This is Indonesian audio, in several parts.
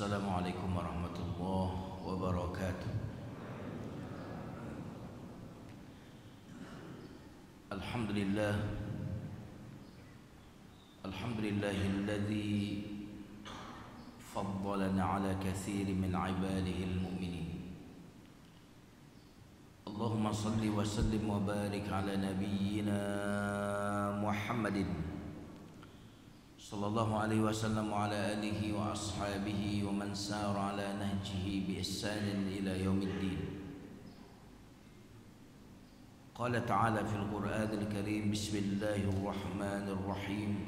Assalamualaikum warahmatullahi wabarakatuh. Alhamdulillah, alhamdulillahilladzi faddalana ala katsirin min ibadihi almu'minin. Allahumma salli wa sallim wa barik ala nabiyyina Muhammadin sallallahu alaihi wasallam wa ala alihi wa ashabihi wa man sara ala nahjihi bi ihsanin ila yaumiddin. Qala ta'ala fil Qur'anil Karim, bismillahir rahmanir rahim,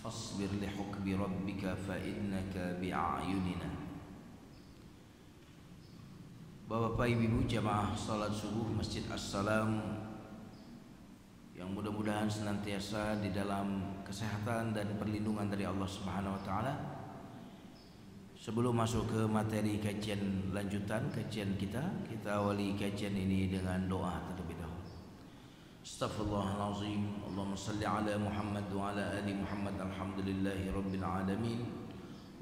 fasbir li hukmi rabbika fa innaka bi a'yunina. Bapak Ibu jamaah salat subuh Masjid As-Salam yang mudah-mudahan senantiasa di dalam kesehatan dan perlindungan dari Allah Subhanahu wa taala. Sebelum masuk ke materi kajian lanjutan kajian kita awali kajian ini dengan doa terlebih dahulu. Astaghfirullahalazim. Allahumma shalli ala Muhammad wa ala ali Muhammad. Alhamdulillahi rabbil alamin.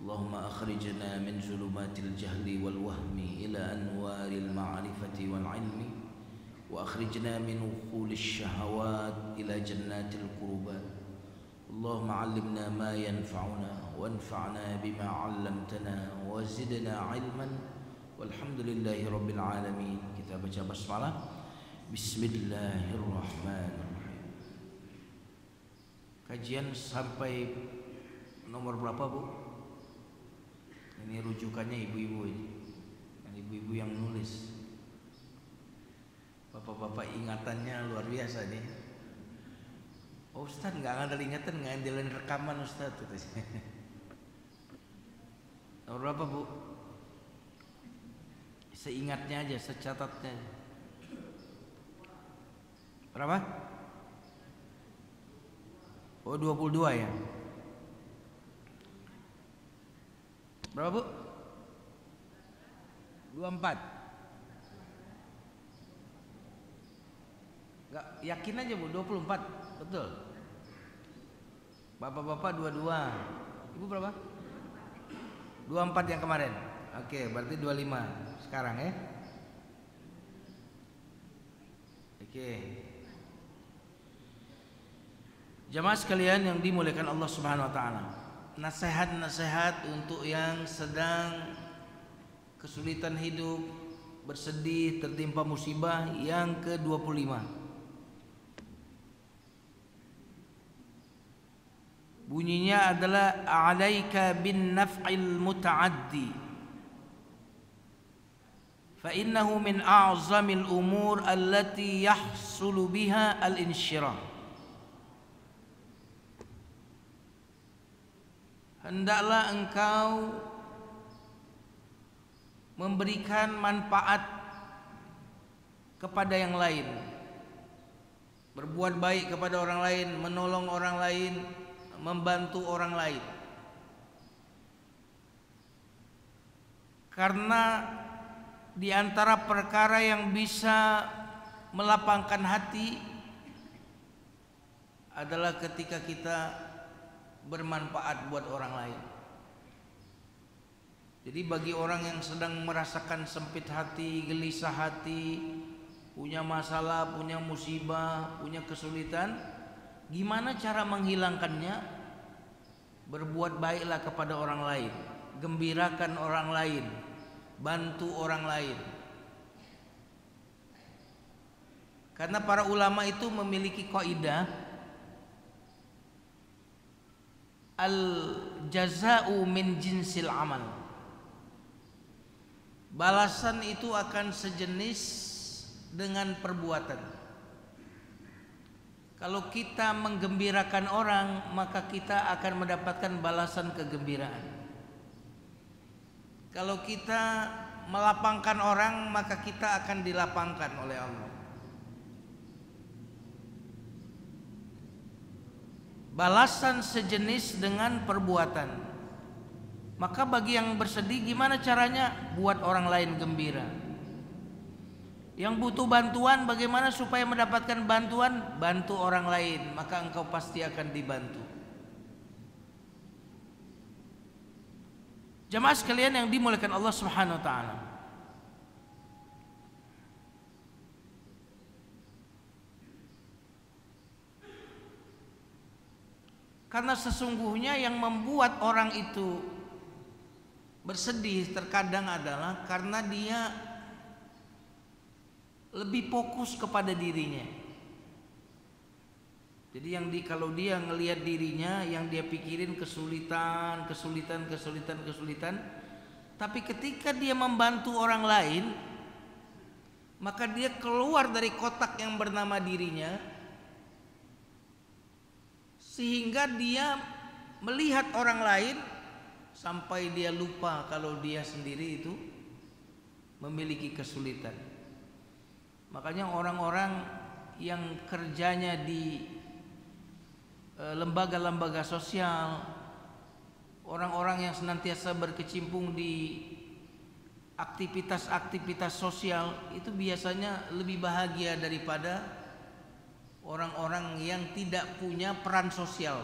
Allahumma akhrijna min zulumatil jahli wal wahmi ila anwaril ma'rifati wal ilmi. وأخرجنا من وقول الشهوات إلى جنات القربات. اللهم علمنا ما ينفعنا وانفعنا بما علمتنا وزدنا علما والحمد لله رب العالمين. Kita baca basmalah. Bismillahirrahmanirrahim. Kajian sampai nomor berapa, Bu? Ini rujukannya ibu-ibu ini. Ibu-ibu yang nulis. Bapak-bapak ingatannya luar biasa nih. Oh, Ustaz nggak ngadal ingatan, nggak ngandelin rekaman Ustaz. Nomor berapa, Bu? Seingatnya aja, secatatnya. Berapa? Oh, 22 ya. Berapa, Bu? 24. Gak yakin aja, Bu, 24. Betul. Bapak-bapak 22. Ibu berapa? 24 yang kemarin. Oke, berarti 25 sekarang ya. Oke. Jamaah sekalian yang dimuliakan Allah Subhanahu wa taala. Nasihat-nasihat untuk yang sedang kesulitan hidup, bersedih, tertimpa musibah yang ke-25. Bunyinya adalah alaika bin naf'il muta'addi fa innahu min a'zamil umur allati yahsulu biha al-insyirah. Hendaklah engkau memberikan manfaat kepada yang lain, berbuat baik kepada orang lain, menolong orang lain, membantu orang lain. Karena di antara perkara yang bisa melapangkan hati adalah ketika kita bermanfaat buat orang lain. Jadi bagi orang yang sedang merasakan sempit hati, gelisah hati, punya masalah, punya musibah, punya kesulitan, gimana cara menghilangkannya? Berbuat baiklah kepada orang lain, gembirakan orang lain, bantu orang lain. Karena para ulama itu memiliki kaidah al-jaza'u min jinsil amal. Balasan itu akan sejenis dengan perbuatan. Kalau kita menggembirakan orang, maka kita akan mendapatkan balasan kegembiraan. Kalau kita melapangkan orang, maka kita akan dilapangkan oleh Allah. Balasan sejenis dengan perbuatan. Maka bagi yang bersedih, gimana caranya? Buat orang lain gembira. Yang butuh bantuan, bagaimana supaya mendapatkan bantuan? Bantu orang lain, maka engkau pasti akan dibantu. Jamaah sekalian yang dimuliakan Allah Subhanahu wa taala. Karena sesungguhnya yang membuat orang itu bersedih terkadang adalah karena dia lebih fokus kepada dirinya. Jadi kalau dia ngelihat dirinya, yang dia pikirin kesulitan, tapi ketika dia membantu orang lain, maka dia keluar dari kotak yang bernama dirinya, sehingga dia melihat orang lain sampai dia lupa kalau dia sendiri itu memiliki kesulitan. Makanya orang-orang yang kerjanya di lembaga-lembaga sosial, orang-orang yang senantiasa berkecimpung di aktivitas-aktivitas sosial, itu biasanya lebih bahagia daripada orang-orang yang tidak punya peran sosial.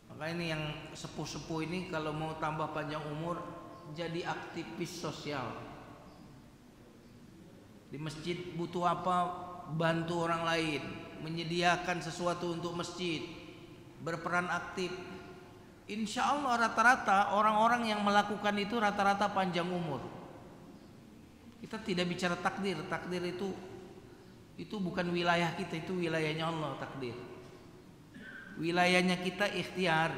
Maka ini yang sepuh-sepuh ini kalau mau tambah panjang umur jadi aktivis sosial. Di masjid butuh apa, bantu orang lain, menyediakan sesuatu untuk masjid, berperan aktif. Insya Allah rata-rata orang-orang yang melakukan itu rata-rata panjang umur. Kita tidak bicara takdir, takdir itu bukan wilayah kita, itu wilayahnya Allah. Takdir, wilayahnya kita ikhtiar.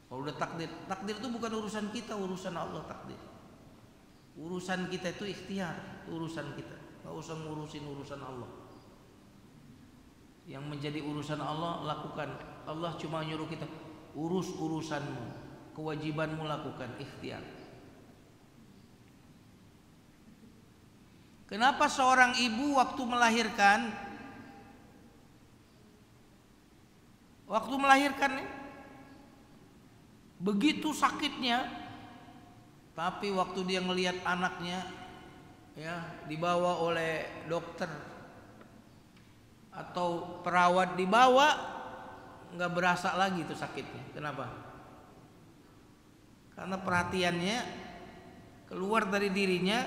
Kalau udah takdir itu bukan urusan kita, urusan Allah. Takdir, urusan kita itu ikhtiar, urusan kita. Gak usah ngurusin urusan Allah. Yang menjadi urusan Allah lakukan. Allah cuma nyuruh kita urus urusanmu, kewajibanmu lakukan, ikhtiar. Kenapa seorang ibu waktu melahirkan begitu sakitnya, tapi waktu dia melihat anaknya dibawa oleh dokter atau perawat, dibawa, nggak berasa lagi itu sakitnya. Kenapa? Karena perhatiannya keluar dari dirinya,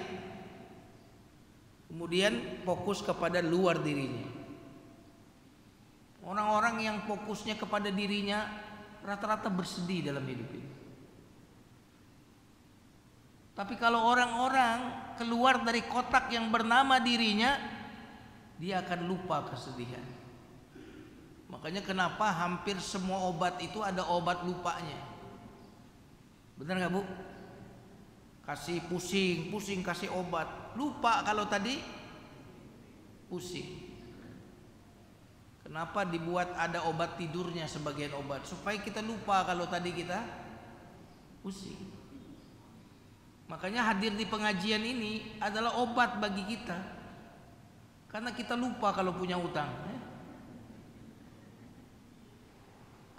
kemudian fokus kepada luar dirinya. Orang-orang yang fokusnya kepada dirinya rata-rata bersedih dalam hidup ini. Tapi kalau orang-orang keluar dari kotak yang bernama dirinya, dia akan lupa kesedihan. Makanya kenapa hampir semua obat itu ada obat lupanya. Benar gak Bu? Kasih pusing kasih obat, lupa kalau tadi pusing. Kenapa dibuat ada obat tidurnya sebagian obat? Supaya kita lupa kalau tadi kita pusing. Makanya hadir di pengajian ini adalah obat bagi kita, karena kita lupa kalau punya utang.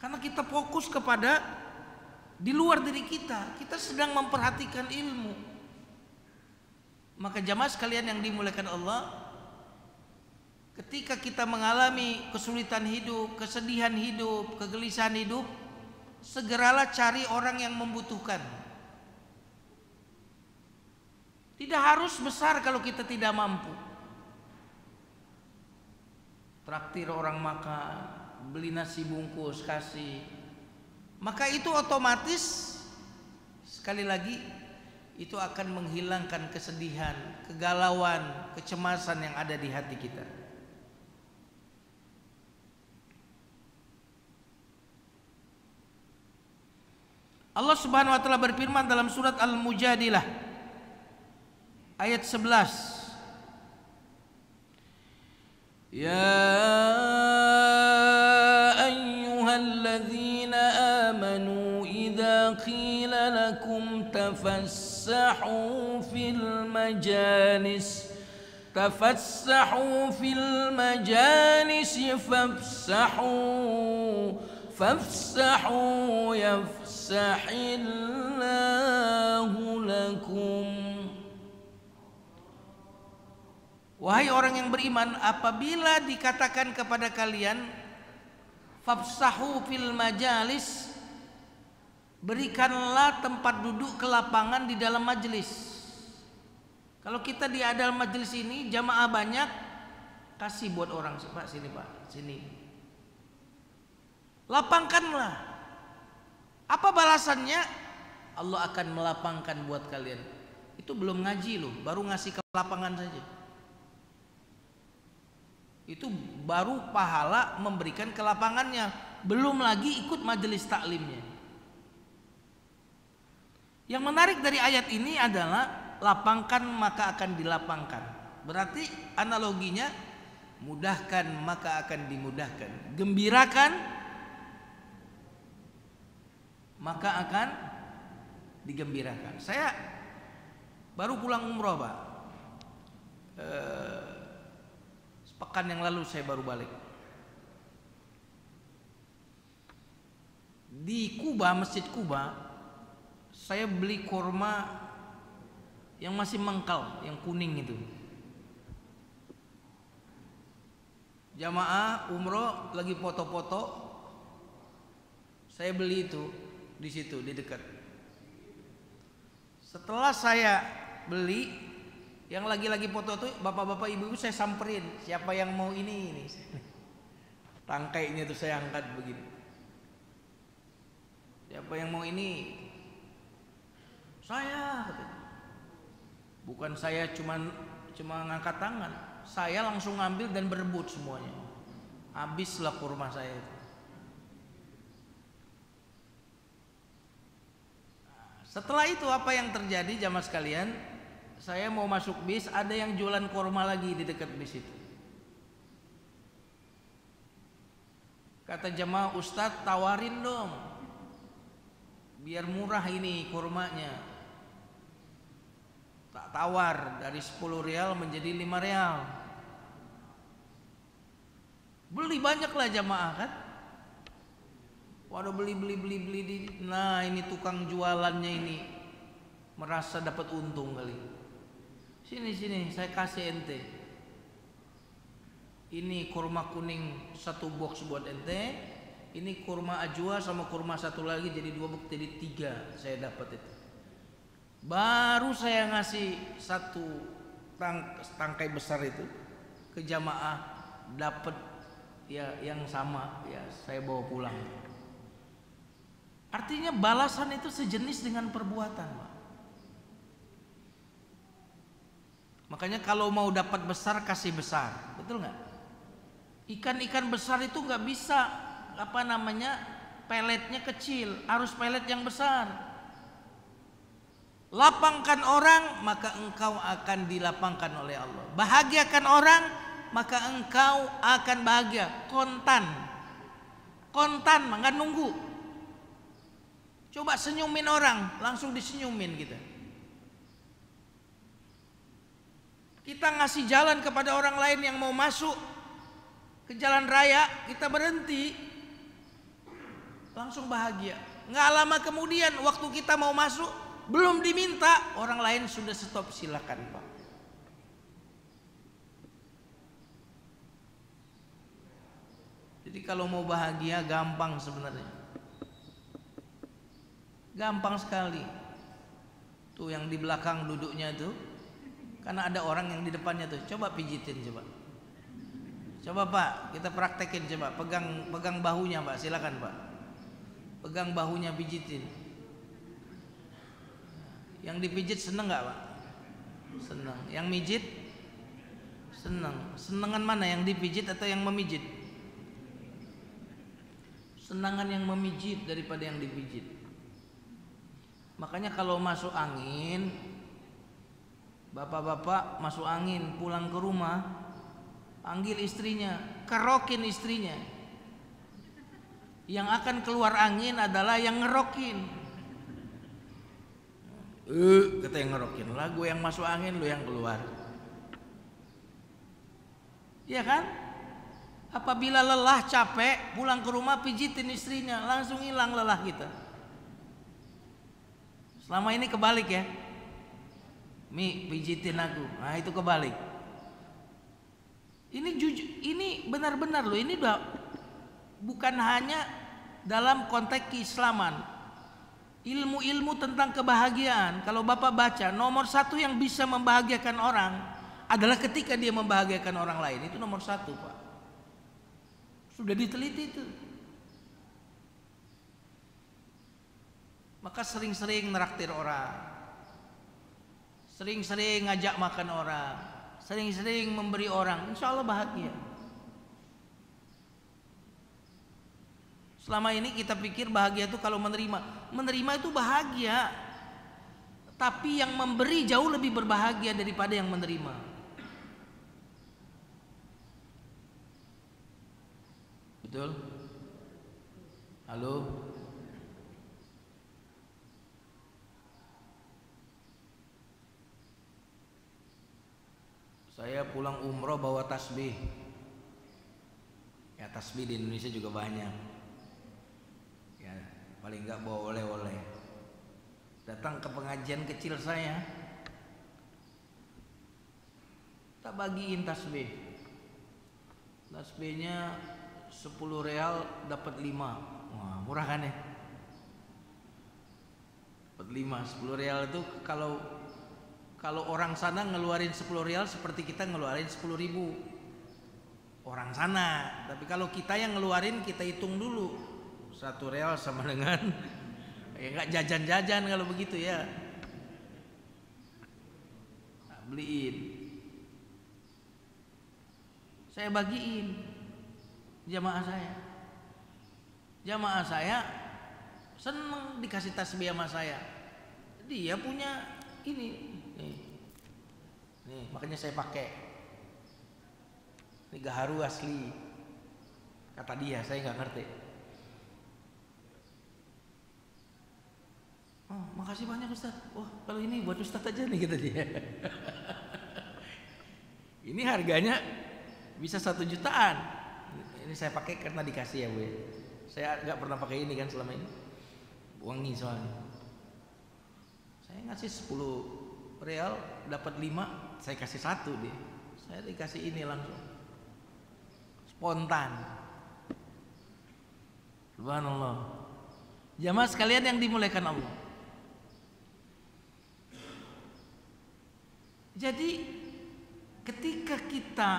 Karena kita fokus kepada di luar diri kita sedang memperhatikan ilmu. Maka jamaah sekalian yang dimuliakan Allah, ketika kita mengalami kesulitan hidup, kesedihan hidup, kegelisahan hidup, segeralah cari orang yang membutuhkan. Tidak harus besar kalau kita tidak mampu. Traktir orang makan, beli nasi bungkus, kasih. Maka itu otomatis, sekali lagi, itu akan menghilangkan kesedihan, kegalauan, kecemasan yang ada di hati kita. Allah Subhanahu wa taala berfirman dalam surat Al-Mujadilah ayat 11. Ya ayyuhalladzina amanu idza qila lakum tafassahu fil majalis fafsahu yafsahillahu lakum. Wahai orang yang beriman, apabila dikatakan kepada kalian Fafsahu fil majalis, berikanlah tempat duduk ke lapangan di dalam majelis. Kalau kita di dalam majelis ini jamaah banyak, kasih buat orang, Pak sini Pak, sini. Lapangkanlah. Apa balasannya? Allah akan melapangkan buat kalian. Itu belum ngaji loh, baru ngasih ke lapangan saja. Itu baru pahala memberikan ke lapangannya, belum lagi ikut majelis taklimnya. Yang menarik dari ayat ini adalah lapangkan maka akan dilapangkan. Berarti analoginya mudahkan maka akan dimudahkan, gembirakan maka akan digembirakan. Saya baru pulang umroh Pak, sepekan yang lalu saya baru balik. Di Kuba, Masjid Kuba, saya beli kurma yang masih mengkal, yang kuning itu. Jamaah umroh lagi foto-foto, saya beli itu di situ di dekat. Setelah saya beli, yang lagi-lagi foto itu bapak-bapak ibu-ibu saya samperin, siapa yang mau ini. Tangkainya tuh saya angkat begini. Siapa yang mau ini? Saya. Bukan saya cuma ngangkat tangan, saya langsung ngambil dan berebut semuanya. Habislah kurma saya itu. Setelah itu apa yang terjadi jamaah sekalian? Saya mau masuk bis, ada yang jualan kurma lagi di dekat bis itu. Kata jamaah, Ustadz tawarin dong, biar murah ini kurmanya. Tak tawar, dari 10 rial menjadi 5 rial. Beli banyaklah jamaah kan. Waduh beli. Nah ini tukang jualannya ini merasa dapat untung kali. Sini saya kasih ente. Ini kurma kuning 1 box buat ente. Ini kurma ajwa sama kurma satu lagi jadi 2 box, jadi 3 saya dapat itu. Baru saya ngasih 1 tangkai besar itu ke jamaah, dapat ya yang sama, ya saya bawa pulang. Artinya balasan itu sejenis dengan perbuatan, Pak. Makanya kalau mau dapat besar kasih besar, betul nggak? Ikan-ikan besar itu nggak bisa peletnya kecil, harus pelet yang besar. Lapangkan orang maka engkau akan dilapangkan oleh Allah. Bahagiakan orang maka engkau akan bahagia. Kontan, nggak nunggu. Coba senyumin orang, langsung disenyumin kita. Kita ngasih jalan kepada orang lain yang mau masuk ke jalan raya, kita berhenti, langsung bahagia. Nggak lama kemudian waktu kita mau masuk, belum diminta, orang lain sudah stop, silakan Pak. Jadi kalau mau bahagia gampang sebenarnya. Gampang sekali. Tuh yang di belakang duduknya tuh, karena ada orang yang di depannya tuh, coba pijitin coba. Coba Pak, kita praktekin coba, pegang bahunya Pak, silakan Pak. Pegang bahunya pijitin. Yang dipijit seneng nggak Pak? Seneng. Yang mijit? Seneng. Senengan mana, yang dipijit atau yang memijit? Senangan yang memijit daripada yang dipijit. Makanya kalau masuk angin, bapak-bapak masuk angin pulang ke rumah, panggil istrinya, kerokin istrinya. Yang akan keluar angin adalah yang ngerokin. Kata yang ngerokin, lah gue yang masuk angin, lu yang keluar. Iya kan? Apabila lelah capek, pulang ke rumah pijitin istrinya, langsung hilang lelah kita. Selama ini kebalik ya, Mi pijitin aku, nah itu kebalik. Ini jujur, ini benar-benar loh, ini udah bukan hanya dalam konteks keislaman. Ilmu-ilmu tentang kebahagiaan, kalau Bapak baca, nomor satu yang bisa membahagiakan orang adalah ketika dia membahagiakan orang lain. Itu nomor satu, Pak. Sudah diteliti itu. Maka sering-sering neraktir orang, sering-sering ngajak makan orang, sering-sering memberi orang, insya Allah bahagia. Selama ini kita pikir bahagia itu kalau menerima. Menerima itu bahagia, tapi yang memberi jauh lebih berbahagia daripada yang menerima. Betul? Halo? Saya pulang umroh bawa tasbih. Ya, tasbih di Indonesia juga banyak. Paling enggak bawa oleh-oleh. Datang ke pengajian kecil saya, tak bagiin tasbih. Tasbihnya 10 real dapat 5. Wah, murah kan ya? Dapat 5, 10 real itu kalau orang sana ngeluarin 10 real seperti kita ngeluarin 10.000. Orang sana. Tapi kalau kita yang ngeluarin, kita hitung dulu. 1 real sama dengan ya nggak jajan-jajan kalau begitu ya. Nah, beliin, saya bagiin jamaah saya seneng dikasih tasbih sama saya. Dia punya ini nih makanya saya pakai ini gaharu asli kata dia, saya nggak ngerti. Oh, makasih banyak Ustaz. Wah, kalau ini buat Ustaz aja nih kata dia. Ini harganya bisa 1 jutaan. Ini saya pakai karena dikasih ya Bu. Saya nggak pernah pakai ini kan selama ini. Wangi soalnya. Saya ngasih 10 real dapat 5, saya kasih 1 dia. Saya dikasih ini langsung. Spontan. Subhanallah. Jamaah sekalian yang dimuliakan Allah. Jadi ketika kita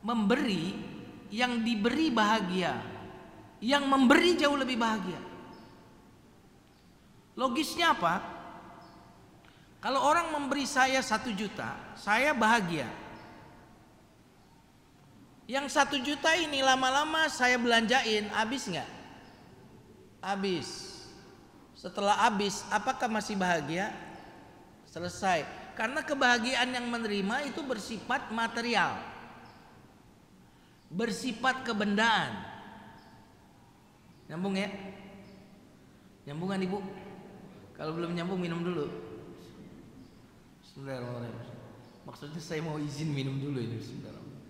memberi, yang diberi bahagia, yang memberi jauh lebih bahagia. Logisnya apa? Kalau orang memberi saya 1 juta, saya bahagia. Yang 1 juta ini lama-lama saya belanjain, habis nggak? Habis. Setelah habis, apakah masih bahagia? Selesai. Karena kebahagiaan yang menerima itu bersifat material, bersifat kebendaan. Nyambung ya? Nyambungan Ibu? Kalau belum nyambung minum dulu. Bismillahirrahmanirrahim. Maksudnya saya mau izin minum dulu ini. Bismillahirrahmanirrahim.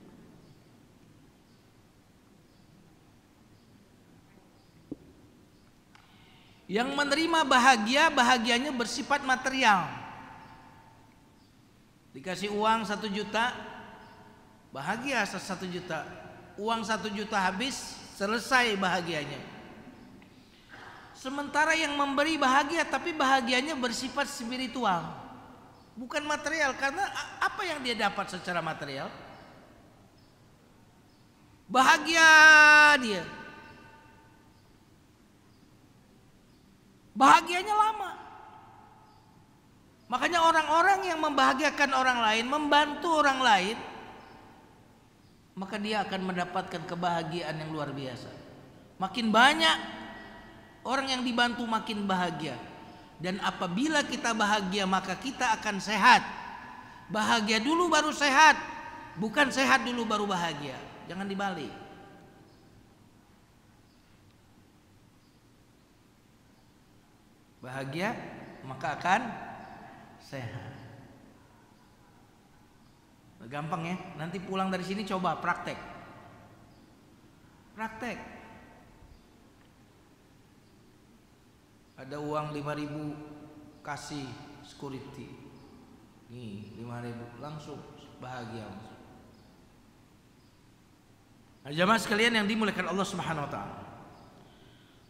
Yang menerima bahagia, bahagianya bersifat material. Dikasih uang 1 juta, bahagia 1 juta. Uang 1 juta habis, selesai bahagianya. Sementara yang memberi bahagia, tapi bahagianya bersifat spiritual, bukan material. Karena apa yang dia dapat secara material? Bahagia dia, bahagianya lama. Makanya orang-orang yang membahagiakan orang lain, membantu orang lain, maka dia akan mendapatkan kebahagiaan yang luar biasa. Makin banyak orang yang dibantu, makin bahagia. Dan apabila kita bahagia, maka kita akan sehat. Bahagia dulu baru sehat, bukan sehat dulu baru bahagia. Jangan dibalik. Bahagia maka akan sehat. Gampang ya. Nanti pulang dari sini coba praktek. Praktek. Ada uang 5.000, kasih security. Nih 5.000, langsung bahagia. Jamaah sekalian yang dimuliakan Allah Subhanahu wa taala.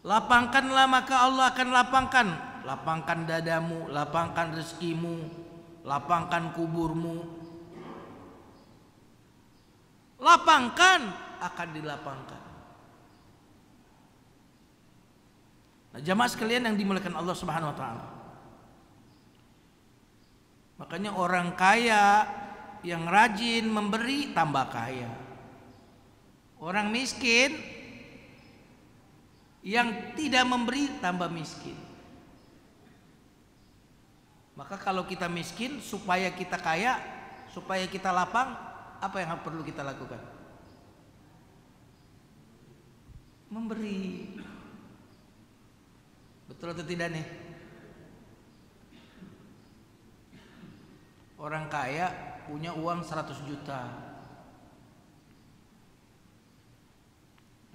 Lapangkanlah maka Allah akan lapangkan. Lapangkan dadamu, lapangkan rezekimu, lapangkan kuburmu. Lapangkan, akan dilapangkan. Nah, jamaah sekalian yang dimuliakan Allah Subhanahu wa taala. Makanya orang kaya yang rajin memberi tambah kaya. Orang miskin yang tidak memberi tambah miskin. Maka kalau kita miskin supaya kita kaya, supaya kita lapang, apa yang perlu kita lakukan? Memberi. Betul atau tidak nih? Orang kaya punya uang 100 juta,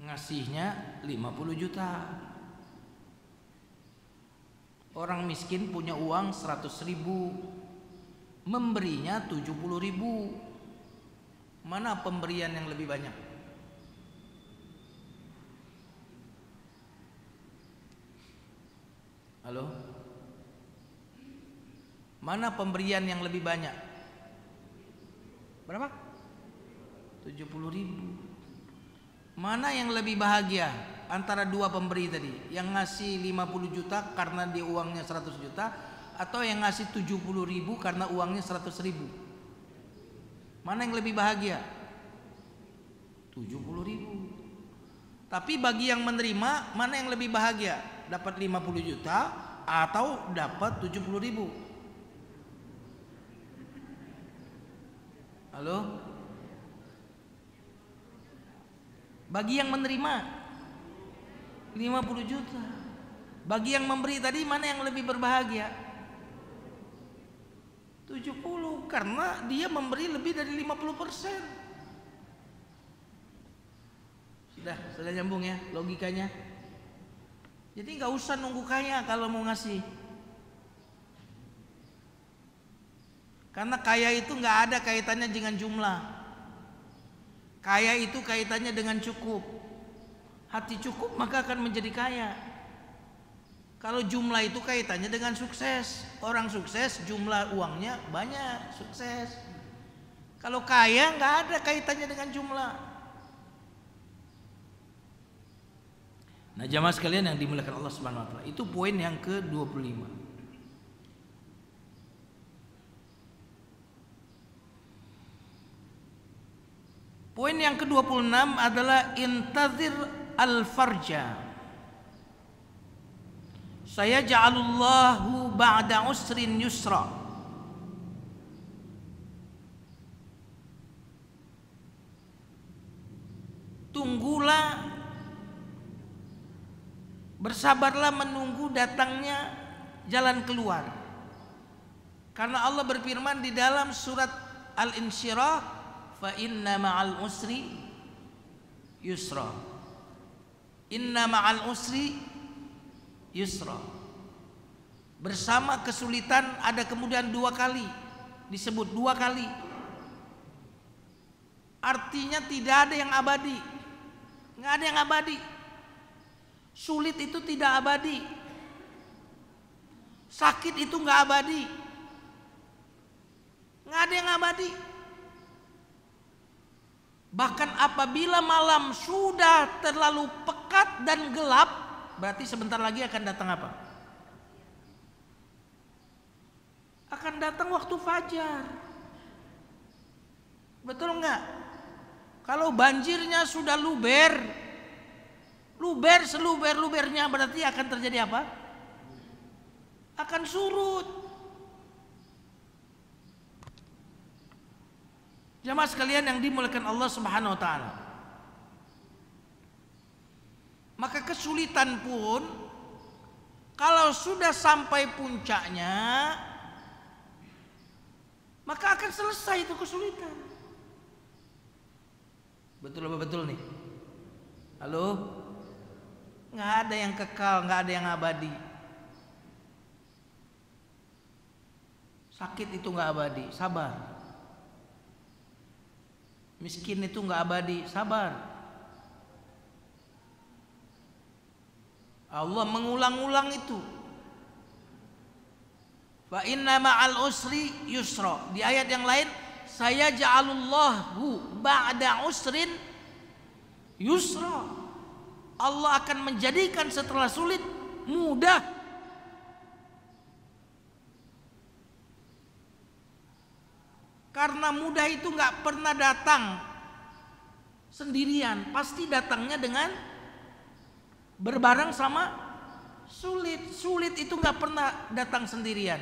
ngasihnya 50 juta. Orang miskin punya uang 100 ribu, memberinya 70 ribu. Mana pemberian yang lebih banyak? Halo? Mana pemberian yang lebih banyak? Berapa? 70 ribu. Mana yang lebih bahagia antara dua pemberi tadi? Yang ngasih 50 juta karena dia uangnya 100 juta, atau yang ngasih 70 ribu karena uangnya 100 ribu? Mana yang lebih bahagia? 70 ribu. Tapi bagi yang menerima, mana yang lebih bahagia? Dapat 50 juta atau dapat 70 ribu? Halo? Bagi yang menerima 50 juta. Bagi yang memberi tadi, mana yang lebih berbahagia? 70, karena dia memberi lebih dari 50%. Sudah nyambung ya logikanya. Jadi nggak usah nunggu kaya kalau mau ngasih. Karena kaya itu nggak ada kaitannya dengan jumlah. Kaya itu kaitannya dengan cukup. Hati cukup maka akan menjadi kaya. Kalau jumlah itu kaitannya dengan sukses. Orang sukses jumlah uangnya banyak, sukses. Kalau kaya nggak ada kaitannya dengan jumlah. Nah, jamaah sekalian yang dimuliakan Allah Subhanahu wa taala, itu poin yang ke-25. Poin yang ke-26 adalah intazir al-farja. Saya ja'alullahu ba'da usrin yusra. Tunggulah, bersabarlah menunggu datangnya jalan keluar. Karena Allah berfirman di dalam surat Al-Insyirah, fa inna ma'al usri yusra. Inna ma'al usri yusra. Bersama kesulitan ada kemudian dua kali, disebut dua kali. Artinya tidak ada yang abadi. Nggak ada yang abadi. Sulit itu tidak abadi. Sakit itu nggak abadi. Nggak ada yang abadi. Bahkan apabila malam sudah terlalu pekat dan gelap, berarti sebentar lagi akan datang apa? Akan datang waktu fajar. Betul nggak? Kalau banjirnya sudah luber seluber-lubernya, berarti akan terjadi apa? Akan surut. Jamaah sekalian yang dimuliakan Allah Subhanahu wa taala. Maka kesulitan pun kalau sudah sampai puncaknya, maka akan selesai itu kesulitan. Betul apa betul nih? Halo? Nggak ada yang kekal, nggak ada yang abadi. Sakit itu nggak abadi, sabar. Miskin itu nggak abadi, sabar. Allah mengulang-ulang itu. Fa inna ma'al usri yusra. Di ayat yang lain, saya ja'alullahu ba'da usrin yusra. Allah akan menjadikan setelah sulit mudah. Karena mudah itu nggak pernah datang sendirian, pasti datangnya dengan berbareng sama sulit. Sulit itu nggak pernah datang sendirian.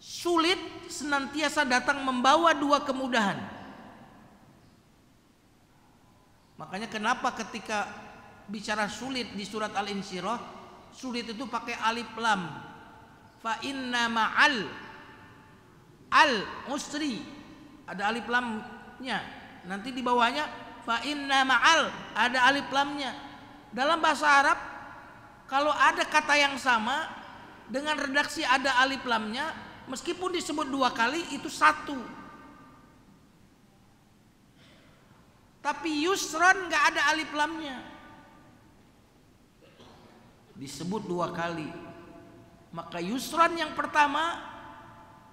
Sulit senantiasa datang membawa dua kemudahan. Makanya kenapa ketika bicara sulit di surat Al-Insyirah, sulit itu pakai alif lam. Fa inna ma'al al-usri, ada alif lamnya. Nanti di bawahnya fa inna ma'al, ada alif lamnya. Dalam bahasa Arab, kalau ada kata yang sama dengan redaksi ada alif lamnya, meskipun disebut dua kali itu satu. Tapi yusron nggak ada alif lamnya, disebut dua kali. Maka yusron yang pertama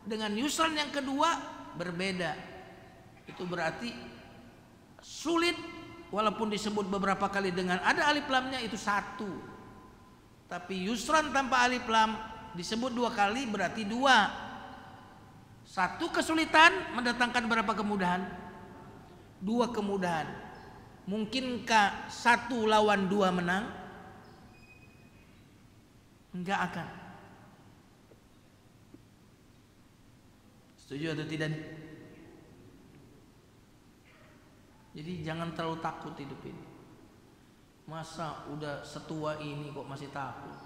dengan yusron yang kedua berbeda. Itu berarti sulit walaupun disebut beberapa kali dengan ada alif lamnya itu satu. Tapi yusron tanpa alif lam disebut dua kali berarti dua. Satu kesulitan mendatangkan berapa kemudahan? Dua kemudahan. Mungkinkah satu lawan dua menang? Enggak akan. Setuju atau tidak? Jadi jangan terlalu takut hidup ini. Masa udah setua ini kok masih takut?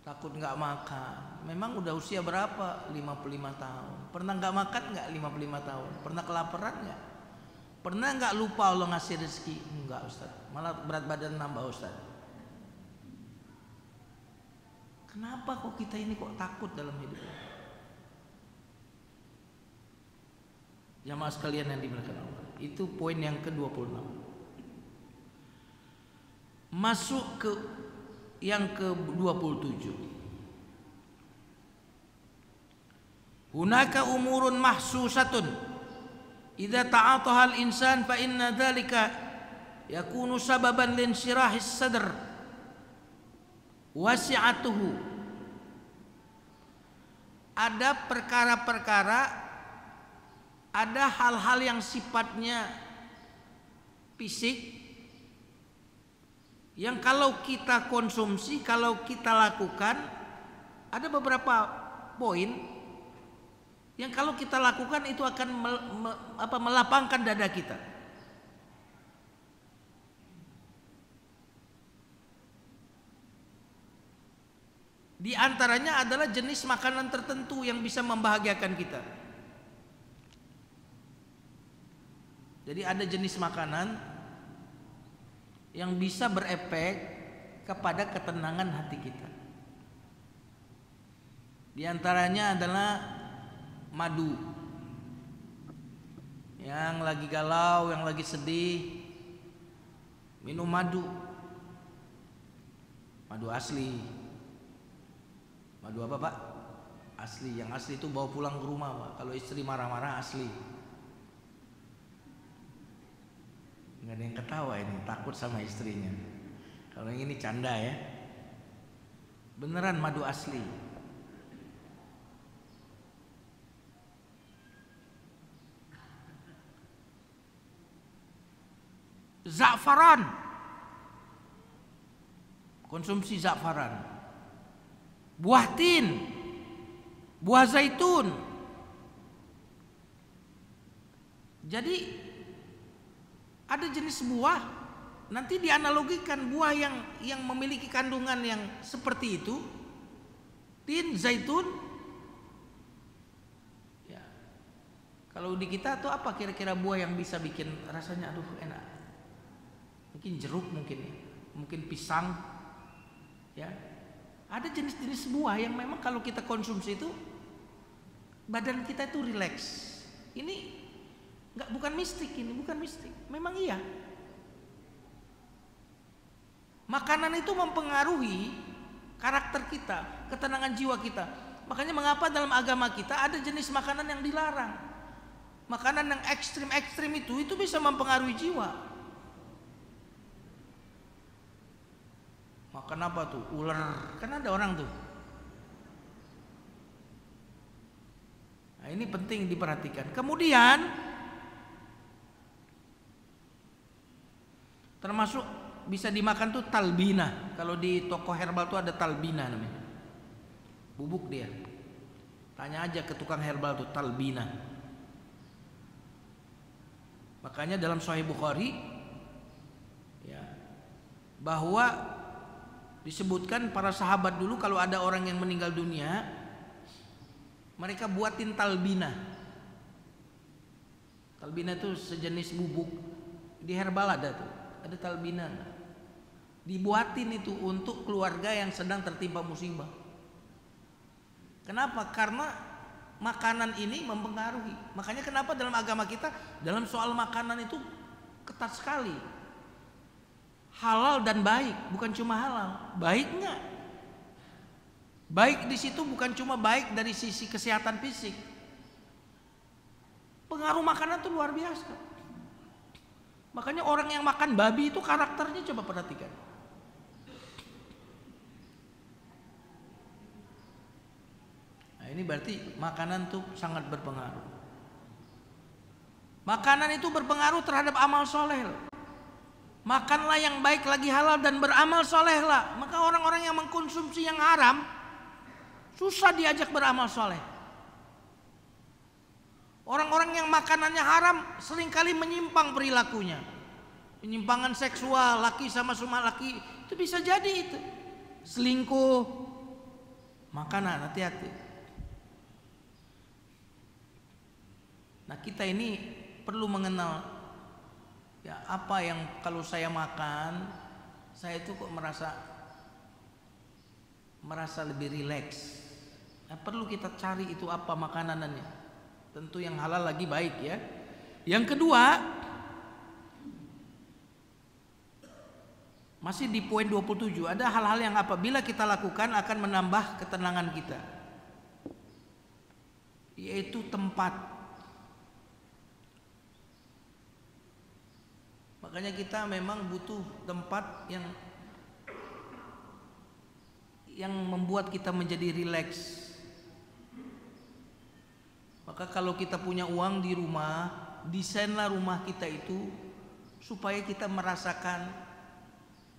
Takut nggak makan. Memang udah usia berapa? 55 tahun. Pernah nggak makan nggak 55 tahun? Pernah kelaparan nggak? Pernah nggak lupa Allah ngasih rezeki? Enggak Ustaz. Malah berat badan nambah Ustaz. Kenapa kok kita ini kok takut dalam hidup ini? Jamaah sekalian yang dimuliakan Allah, itu poin yang ke-26. Masuk ke yang ke-27. Hunaka umurun mahsusatun idza ta'ataha al-insan fa inna dzalika yakunu sababan linsyirahis sadr wasi'atuhu. Ada perkara-perkara, ada hal-hal yang sifatnya fisik yang kalau kita konsumsi, kalau kita lakukan, ada beberapa poin yang kalau kita lakukan itu akan melapangkan dada kita. Di antaranya adalah jenis makanan tertentu yang bisa membahagiakan kita. Jadi ada jenis makanan yang bisa berefek kepada ketenangan hati kita. Di antaranya adalah madu. Yang lagi galau, yang lagi sedih, minum madu. Madu asli. Madu apa Pak? Asli. Yang asli itu bawa pulang ke rumah Pak. Kalau istri marah-marah asli. Nggak ada yang ketawa ini, takut sama istrinya. Kalau yang ini canda ya. Beneran madu asli. Za'faran. Konsumsi za'faran. Buah tin, buah zaitun. Jadi ada jenis buah, nanti dianalogikan buah yang memiliki kandungan yang seperti itu, tin, zaitun. Ya. Kalau di kita tuh apa kira-kira buah yang bisa bikin rasanya aduh enak? Mungkin jeruk mungkin pisang. Ya. Ada jenis-jenis buah yang memang kalau kita konsumsi itu badan kita itu rileks. Ini bukan mistik, ini bukan mistik. Memang iya. Makanan itu mempengaruhi karakter kita, ketenangan jiwa kita. Makanya mengapa dalam agama kita ada jenis makanan yang dilarang. Makanan yang ekstrim-ekstrim itu bisa mempengaruhi jiwa. Makan apa tuh? Ular, kan ada orang tuh. Nah, ini penting diperhatikan. Kemudian termasuk bisa dimakan tuh talbina. Kalau di toko herbal tuh ada talbina namanya. Bubuk dia. Tanya aja ke tukang herbal tuh talbina. Makanya dalam Sahih Bukhari ya, bahwa disebutkan para sahabat dulu kalau ada orang yang meninggal dunia, mereka buatin talbina. Talbina itu sejenis bubuk. Di herbal ada tuh, ada talbina. Dibuatin itu untuk keluarga yang sedang tertimpa musibah. Kenapa? Karena makanan ini mempengaruhi. Makanya kenapa dalam agama kita dalam soal makanan itu ketat sekali. Halal dan baik, bukan cuma halal. Baik enggak? Baik di situ bukan cuma baik dari sisi kesehatan fisik. Pengaruh makanan itu luar biasa. Makanya orang yang makan babi itu karakternya coba perhatikan. Nah, ini berarti makanan itu sangat berpengaruh. Makanan itu berpengaruh terhadap amal soleh. Makanlah yang baik lagi halal dan beramal solehlah. Maka orang-orang yang mengkonsumsi yang haram susah diajak beramal soleh. Orang-orang yang makanannya haram seringkali menyimpang perilakunya. Penyimpangan seksual, laki sama laki, itu bisa jadi itu. Selingkuh, makanan, hati-hati. Nah, kita ini perlu mengenal ya apa yang kalau saya makan, saya itu kok merasa lebih rileks. Nah, perlu kita cari itu apa makanannya. Tentu yang halal lagi baik ya. Yang kedua, masih di poin 27, ada hal-hal yang apabila kita lakukan akan menambah ketenangan kita, yaitu tempat. Makanya kita memang butuh tempat yang membuat kita menjadi rileks. Maka kalau kita punya uang di rumah, desainlah rumah kita itu supaya kita merasakan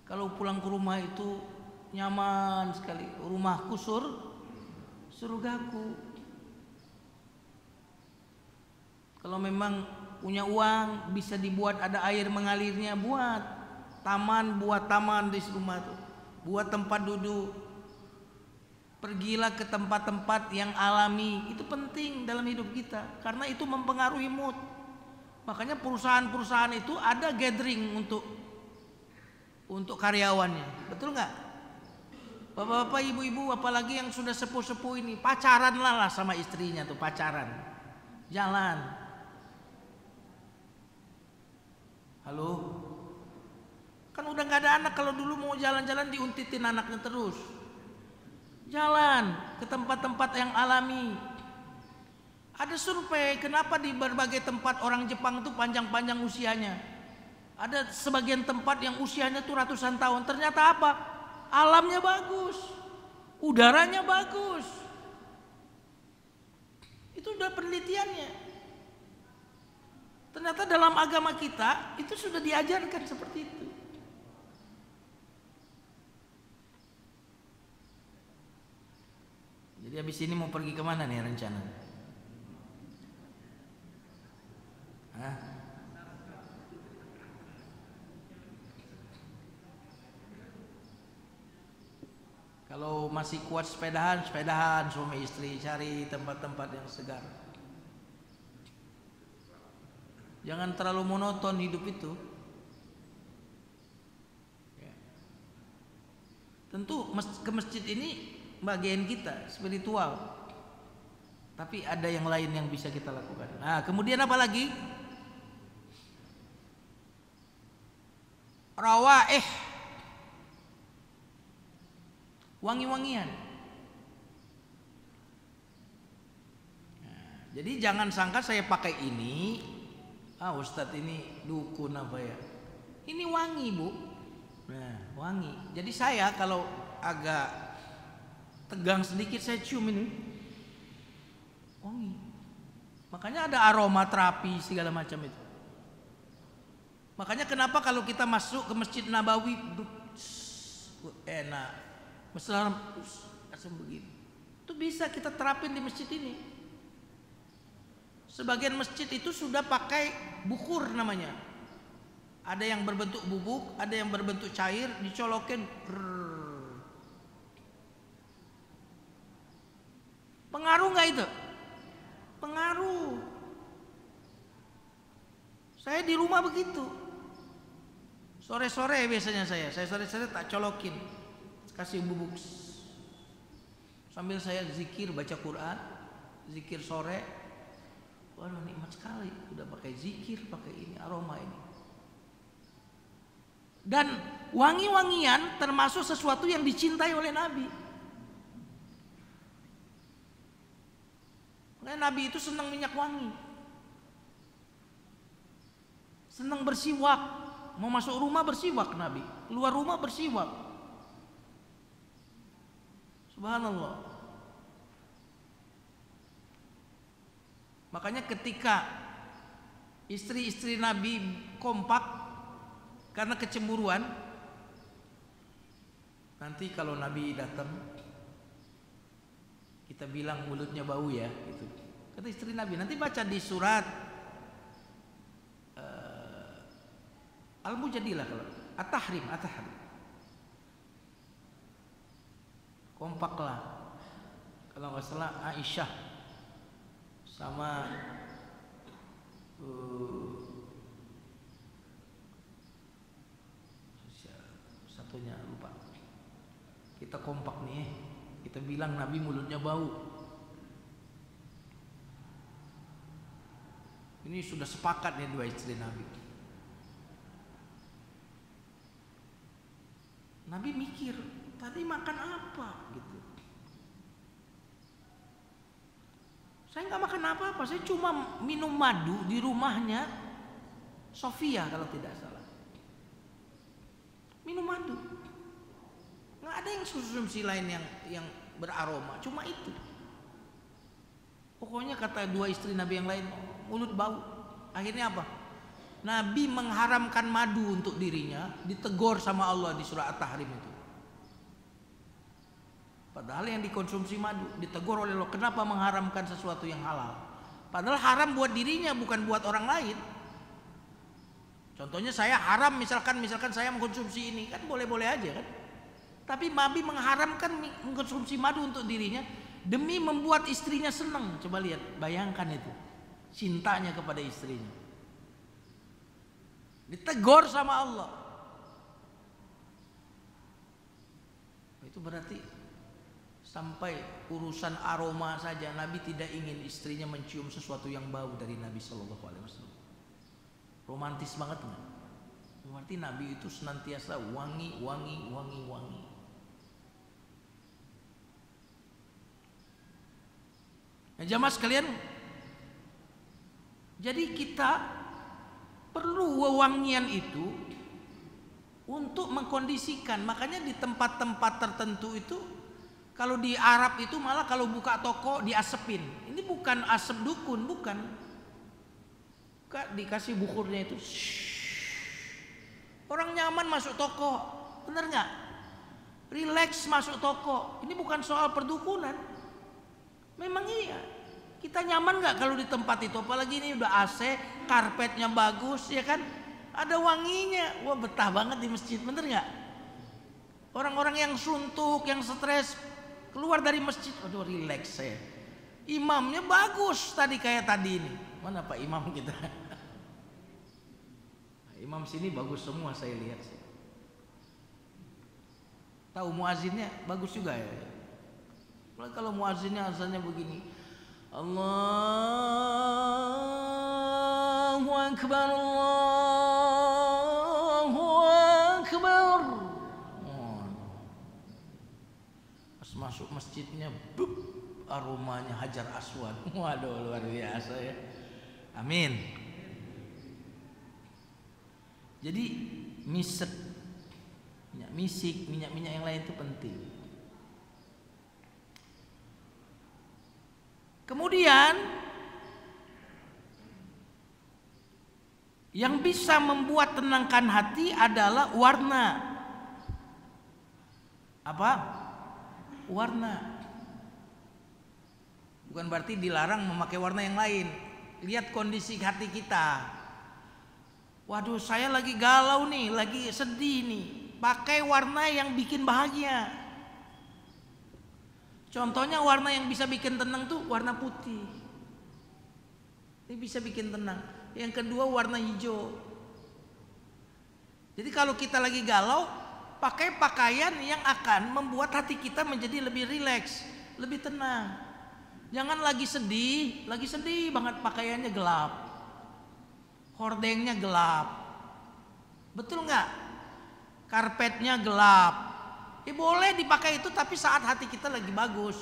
kalau pulang ke rumah itu nyaman sekali. Rumahku surgaku. Kalau memang punya uang bisa dibuat ada air mengalirnya, buat taman di rumah itu, buat tempat duduk. Pergilah ke tempat-tempat yang alami, itu penting dalam hidup kita karena itu mempengaruhi mood. Makanya perusahaan-perusahaan itu ada gathering untuk karyawannya, betul nggak? Bapak-bapak, ibu-ibu, apalagi yang sudah sepuh-sepuh ini, pacaranlah sama istrinya tuh, pacaran, jalan. Halo, kan udah nggak ada anak. Kalau dulu mau jalan-jalan diuntitin anaknya terus. Jalan ke tempat-tempat yang alami. Ada survei kenapa di berbagai tempat orang Jepang itu panjang-panjang usianya. Ada sebagian tempat yang usianya tuh ratusan tahun. Ternyata apa? Alamnya bagus, udaranya bagus. Itu udah penelitiannya. Ternyata dalam agama kita itu sudah diajarkan seperti itu. Jadi habis ini mau pergi kemana nih rencana? Hah? Kalau masih kuat sepedahan suami istri, cari tempat-tempat yang segar. Jangan terlalu monoton hidup itu. Ya. Tentu ke masjid ini bagian kita spiritual, tapi ada yang lain yang bisa kita lakukan. Nah, kemudian apa lagi? Rawaih. wangi-wangian. Nah, jadi jangan sangka saya pakai ini, Ustadz ini dukun apa ya? Ini wangi, Bu. Nah, wangi. Jadi saya kalau agak tegang sedikit saya cium ini, wangi. Makanya ada aroma terapi segala macam itu. Makanya kenapa kalau kita masuk ke Masjid Nabawi enak, mesra asam begini. Itu bisa kita terapin di masjid ini. Sebagian masjid itu sudah pakai bukur namanya. Ada yang berbentuk bubuk, ada yang berbentuk cair, dicolokin. Pengaruh nggak itu? Pengaruh. Saya di rumah begitu. Sore-sore biasanya saya sore-sore tak colokin, kasih bubuk. Sambil saya zikir baca Quran, zikir sore. Waduh, nikmat sekali. Udah pakai zikir, pakai ini aroma ini. Dan wangi-wangian termasuk sesuatu yang dicintai oleh Nabi. Makanya Nabi itu senang minyak wangi, senang bersiwak. Mau masuk rumah bersiwak Nabi, keluar rumah bersiwak. Subhanallah. Makanya ketika istri-istri Nabi kompak karena kecemburuan, nanti kalau Nabi datang kita bilang mulutnya bau ya, gitu. Kata istri Nabi, nanti baca di surat Al-Mujadilah, kalau At-Tahrim. Kompaklah. Kalau nggak salah Aisyah sama satunya lupa. Kita kompak nih, kita bilang Nabi mulutnya bau. Ini sudah sepakat nih dua istri Nabi. Nabi mikir, tadi makan apa gitu. Saya nggak makan apa-apa, saya cuma minum madu di rumahnya Sofia kalau tidak salah. Minum madu. Nggak ada yang konsumsi lain yang beraroma, cuma itu. Pokoknya kata dua istri Nabi yang lain, mulut bau. Akhirnya apa? Nabi mengharamkan madu untuk dirinya, ditegur sama Allah di surah At-Tahrim itu. Padahal yang dikonsumsi madu, ditegur oleh Allah, kenapa mengharamkan sesuatu yang halal? Padahal haram buat dirinya, bukan buat orang lain. Contohnya saya haram, misalkan saya mengkonsumsi ini, kan boleh-boleh aja kan. Tapi Nabi mengharamkan mengkonsumsi madu untuk dirinya demi membuat istrinya senang. Coba lihat, bayangkan itu, cintanya kepada istrinya. Ditegur sama Allah. Itu berarti sampai urusan aroma saja Nabi tidak ingin istrinya mencium sesuatu yang bau dari Nabi Shallallahu Alaihi Wasallam. Romantis banget nggak? Berarti Nabi itu senantiasa wangi. Nah, jamaah sekalian, jadi kita perlu wewangian itu untuk mengkondisikan. Makanya di tempat-tempat tertentu itu, kalau di Arab itu malah kalau buka toko diasepin. Ini bukan asap dukun, bukan. Dikasih bukurnya itu. Orang nyaman masuk toko, bener nggak? Relax masuk toko. Ini bukan soal perdukunan. Memang iya. Kita nyaman nggak kalau di tempat itu? Apalagi ini udah AC, karpetnya bagus, ya kan? Ada wanginya. Wah, betah banget di masjid, bener nggak? Orang-orang yang suntuk, yang stres, keluar dari masjid, aduh relax saya. Imamnya bagus tadi kayak tadi ini. Mana Pak Imam kita? Imam sini bagus semua saya lihat. Tahu muazinnya bagus juga ya. Kalau muazinnya azannya begini. Allahu Akbar, Allahu Akbar. masuk masjidnya, bup, aromanya Hajar Aswad. Waduh, luar biasa ya. Amin. Jadi misek, minyak misik, minyak-minyak yang lain itu penting. Kemudian yang bisa membuat tenangkan hati adalah warna. Apa? Warna. Bukan berarti dilarang memakai warna yang lain. Lihat kondisi hati kita. Waduh, saya lagi galau nih, lagi sedih nih. Pakai warna yang bikin bahagia. Contohnya warna yang bisa bikin tenang tuh warna putih. Ini bisa bikin tenang. Yang kedua warna hijau. Jadi kalau kita lagi galau, pakai pakaian yang akan membuat hati kita menjadi lebih rileks, lebih tenang. Jangan lagi sedih banget pakaiannya gelap, hordengnya gelap, betul nggak? Karpetnya gelap. Boleh dipakai itu tapi saat hati kita lagi bagus.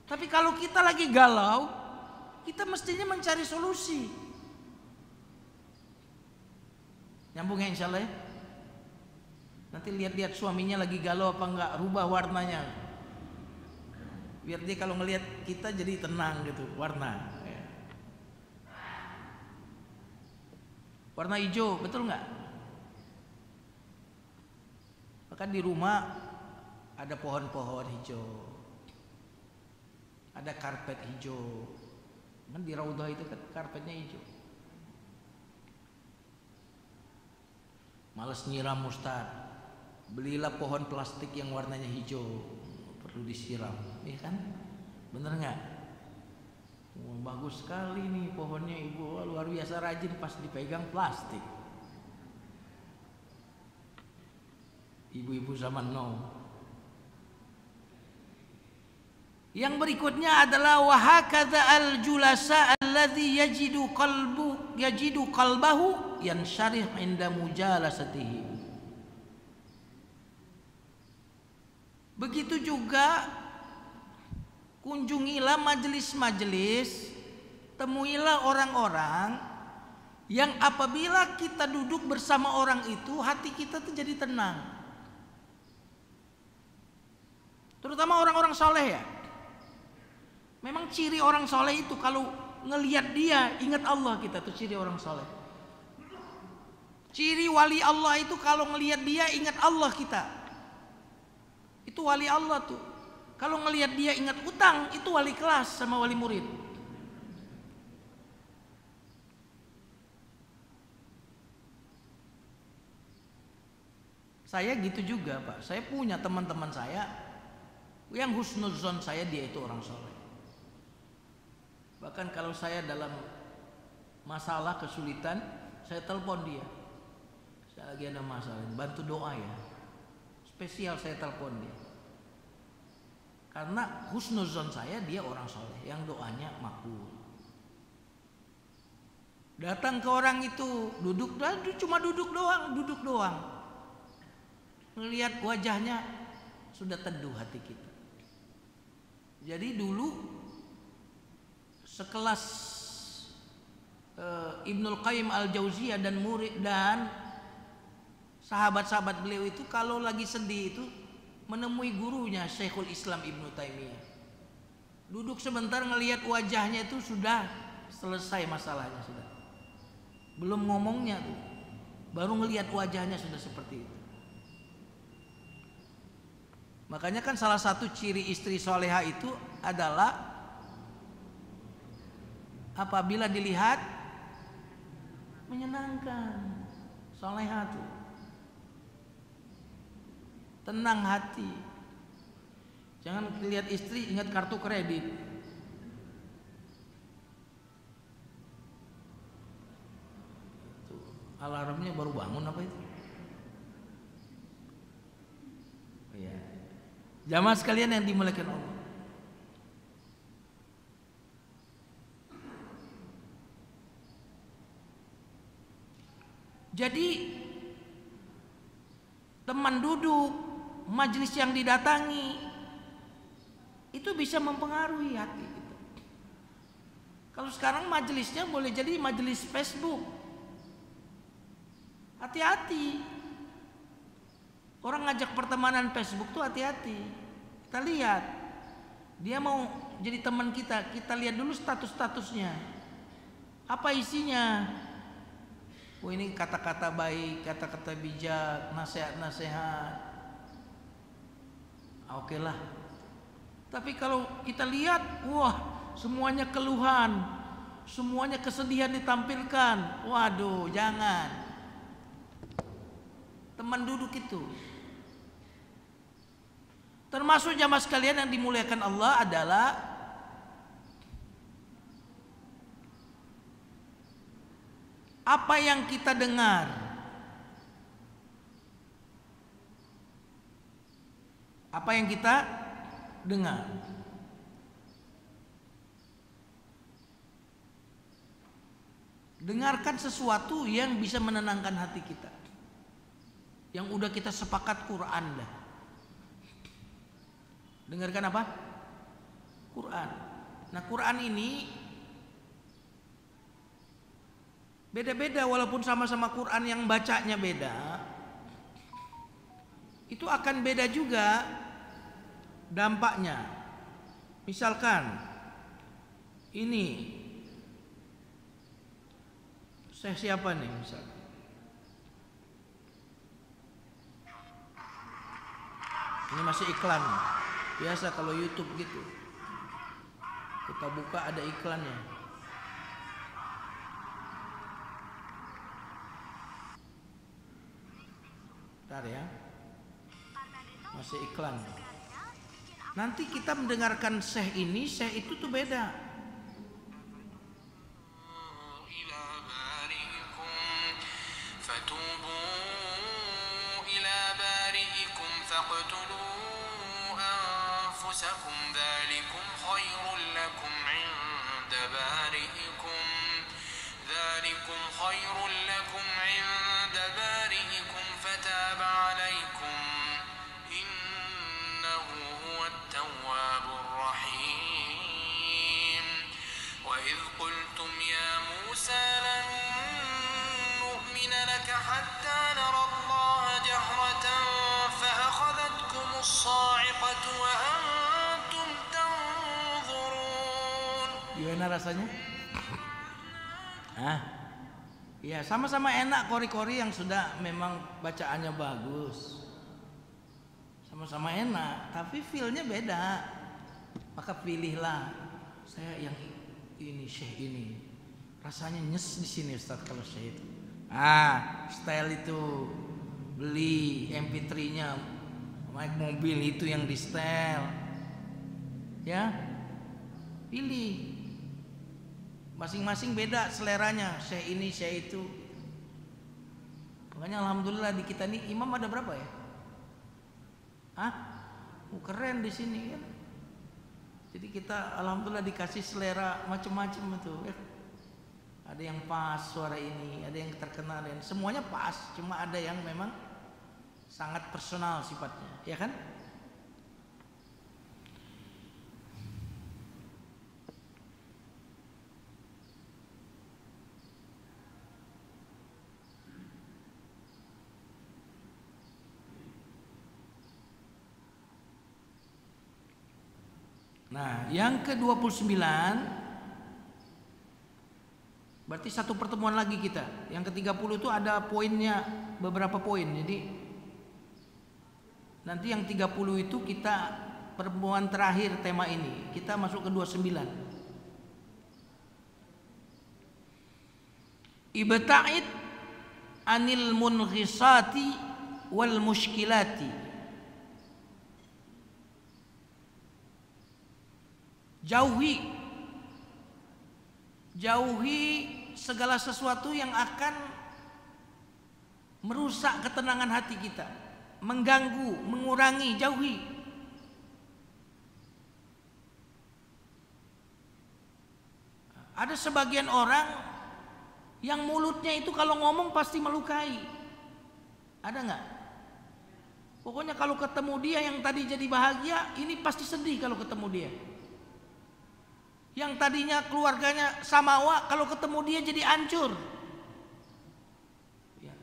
Tapi kalau kita lagi galau, kita mestinya mencari solusi. Nyambung ya insya Allah ya? Nanti lihat-lihat suaminya lagi galau apa enggak, rubah warnanya. Biar dia kalau ngelihat kita jadi tenang gitu, warna. Warna hijau, betul enggak? Maka di rumah ada pohon-pohon hijau, ada karpet hijau. Kan di raudhah itu kan karpetnya hijau. Males nyiram Ustaz, belilah pohon plastik yang warnanya hijau, perlu disiram, ya kan? Bener nggak? Bagus sekali nih pohonnya ibu, luar biasa rajin, pas dipegang plastik. Ibu-ibu zaman now. Yang berikutnya adalah wahakadza al-julasa alladzi yajidu qalbahu yansyarih inda mujalasatihi. Begitu juga kunjungilah majelis-majelis, temuilah orang-orang yang apabila kita duduk bersama orang itu hati kita tuh jadi tenang. Terutama orang-orang soleh ya. Memang ciri orang soleh itu kalau ngelihat dia ingat Allah, kita tuh ciri orang soleh. Ciri wali Allah itu kalau ngelihat dia ingat Allah kita. Itu wali Allah tuh. Kalau ngelihat dia ingat utang, itu wali kelas sama wali murid. Saya gitu juga Pak. Saya punya teman-teman saya yang husnuzon saya dia itu orang soleh. Bahkan kalau saya dalam masalah kesulitan, saya telepon dia. Saya lagi ada masalah, bantu doa ya. Spesial saya telepon dia. Karena husnuzon saya dia orang soleh yang doanya makbul. Datang ke orang itu, cuma duduk doang. Melihat wajahnya sudah teduh hati kita. Jadi dulu sekelas Ibnul Qayyim Al-Jauziyah dan murid dan sahabat-sahabat beliau itu kalau lagi sedih itu menemui gurunya Syekhul Islam Ibnu Taimiyah. Duduk sebentar ngelihat wajahnya itu sudah selesai masalahnya sudah. Belum ngomongnya tuh. Baru ngelihat wajahnya sudah seperti itu. Makanya kan salah satu ciri istri soleha itu adalah apabila dilihat menyenangkan, soleha tuh. Tenang hati. Jangan lihat istri ingat kartu kredit. Tuh, alarmnya baru bangun apa itu? Ya. Jamaah sekalian yang dimuliakan Allah. Jadi teman duduk, majelis yang didatangi, itu bisa mempengaruhi hati kita. Kalau sekarang majelisnya boleh jadi majelis Facebook. Hati-hati. Orang ngajak pertemanan Facebook tuh hati-hati. Kita lihat, dia mau jadi teman kita, kita lihat dulu status-statusnya. Apa isinya? Oh, ini kata-kata baik, kata-kata bijak, nasihat-nasihat. Oke lah. Tapi kalau kita lihat, wah, semuanya keluhan, semuanya kesedihan ditampilkan. Waduh, jangan. Teman duduk itu. Termasuk jamaah sekalian yang dimuliakan Allah adalah apa yang kita dengar. Apa yang kita dengar. Dengarkan sesuatu yang bisa menenangkan hati kita. Yang udah kita sepakat Quran dah. Dengarkan apa? Quran. Nah, Quran ini beda-beda, walaupun sama-sama Quran yang bacanya beda, itu akan beda juga dampaknya. Misalkan ini saya siapa nih misalkan? Ini masih iklan. Biasa kalau YouTube gitu. Kita buka ada iklannya. Bentar ya. Masih iklan. Nanti kita mendengarkan syekh ini, syekh itu tuh beda. Gimana rasanya? Ya sama-sama enak kori-kori yang sudah memang bacaannya bagus. Sama-sama enak, tapi feel-nya beda. Maka pilihlah saya yang ini, syekh ini. Rasanya nyes di sini Ustaz kalau syekh itu. Style itu beli MP3-nya, naik mobil itu yang di setel. Ya. Pilih. Masing-masing beda seleranya, syekh ini, syekh itu. Makanya alhamdulillah di kita nih imam ada berapa ya? Keren di sini kan. Jadi kita alhamdulillah dikasih selera macam-macam itu ya. Ada yang pas suara ini, ada yang terkenal, dan semuanya pas. Cuma ada yang memang sangat personal sifatnya, ya kan? Nah, yang ke-29 berarti satu pertemuan lagi kita. Yang ke-30 itu ada poinnya, beberapa poin. Jadi nanti yang 30 itu kita pertemuan terakhir tema ini. Kita masuk ke 29. Ibta'id anil munghissati wal mushkilati. Jauhi segala sesuatu yang akan merusak ketenangan hati kita, mengganggu, mengurangi, jauhi. Ada sebagian orang yang mulutnya itu kalau ngomong pasti melukai. Ada nggak? Pokoknya kalau ketemu dia yang tadi jadi bahagia, ini pasti sedih kalau ketemu dia. Yang tadinya keluarganya samawa, kalau ketemu dia jadi hancur. Ya.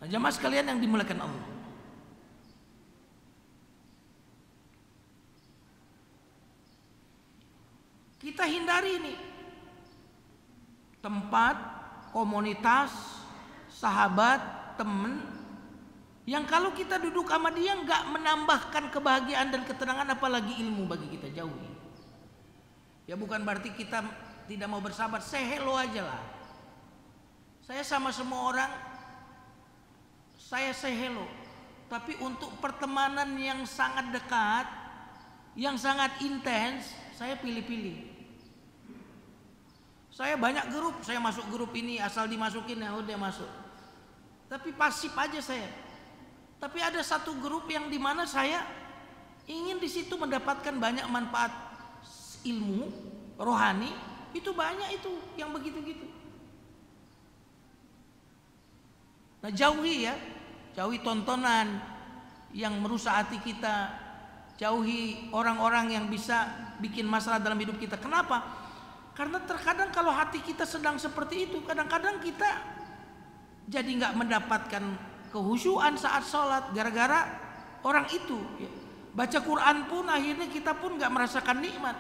Nah, jamaah sekalian yang dimuliakan Allah, kita hindari ini tempat, komunitas, sahabat, teman yang kalau kita duduk sama dia nggak menambahkan kebahagiaan dan ketenangan, apalagi ilmu bagi kita, jauhi. Ya bukan berarti kita tidak mau bersahabat, say hello aja lah. Saya sama semua orang saya say hello, tapi untuk pertemanan yang sangat dekat, yang sangat intens, saya pilih-pilih. Saya banyak grup, saya masuk grup ini asal dimasukin ya udah masuk. Tapi pasif aja saya. Tapi ada satu grup yang dimana saya ingin di situ mendapatkan banyak manfaat ilmu rohani, itu banyak itu yang begitu-gitu. Nah jauhi ya, jauhi tontonan yang merusak hati kita, jauhi orang-orang yang bisa bikin masalah dalam hidup kita. Kenapa? Karena terkadang kalau hati kita sedang seperti itu, kadang-kadang kita jadi nggak mendapatkan kehusyuan saat sholat gara-gara orang itu. Baca Quran pun akhirnya kita pun nggak merasakan nikmat,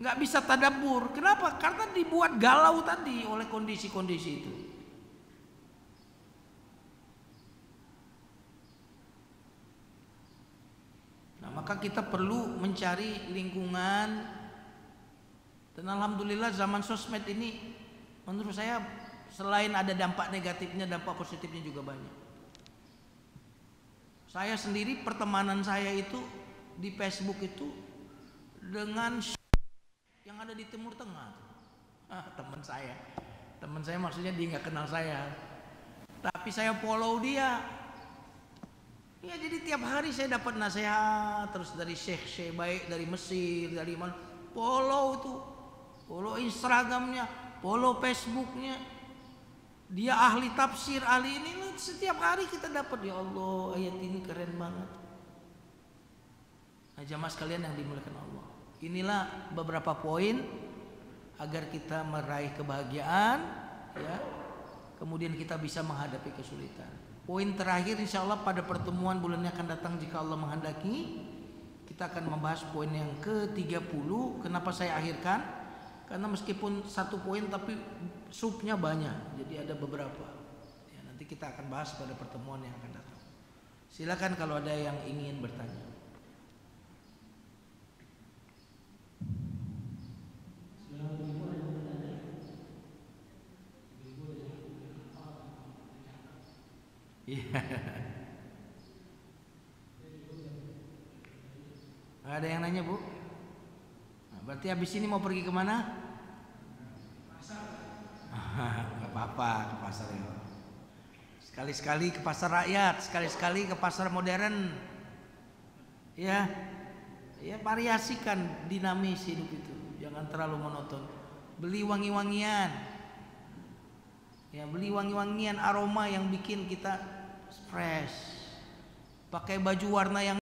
nggak bisa tadabbur. Kenapa? Karena dibuat galau tadi oleh kondisi-kondisi itu. Nah, maka kita perlu mencari lingkungan. Dan alhamdulillah zaman sosmed ini menurut saya selain ada dampak negatifnya, dampak positifnya juga banyak. Saya sendiri pertemanan saya itu di Facebook itu dengan yang ada di Timur Tengah. Teman saya maksudnya dia nggak kenal saya, tapi saya follow dia. Ya jadi tiap hari saya dapat nasihat terus dari syekh baik dari Mesir, dari mana, follow Instagramnya, follow Facebooknya. Dia ahli tafsir, ahli ini, setiap hari kita dapat, ya Allah ayat ini keren banget. Nah jamaah sekalian yang dimuliakan Allah, inilah beberapa poin agar kita meraih kebahagiaan, ya. Kemudian kita bisa menghadapi kesulitan. Poin terakhir insya Allah pada pertemuan bulan yang akan datang jika Allah menghendaki, kita akan membahas poin yang ke-30. Kenapa saya akhirkan? Karena meskipun satu poin tapi subnya banyak, jadi ada beberapa. Ya, nanti kita akan bahas pada pertemuan yang akan datang. Silakan kalau ada yang ingin bertanya. Iya. Ada yang nanya Bu? Nah, berarti habis ini mau pergi kemana? Gak apa-apa ke pasar ya. Sekali-sekali ke pasar rakyat, sekali-sekali ke pasar modern. Ya, ya variasikan, dinamis hidup itu. Jangan terlalu monoton. Beli wangi-wangian. Ya, beli wangi-wangian aroma yang bikin kita fresh. Pakai baju warna yang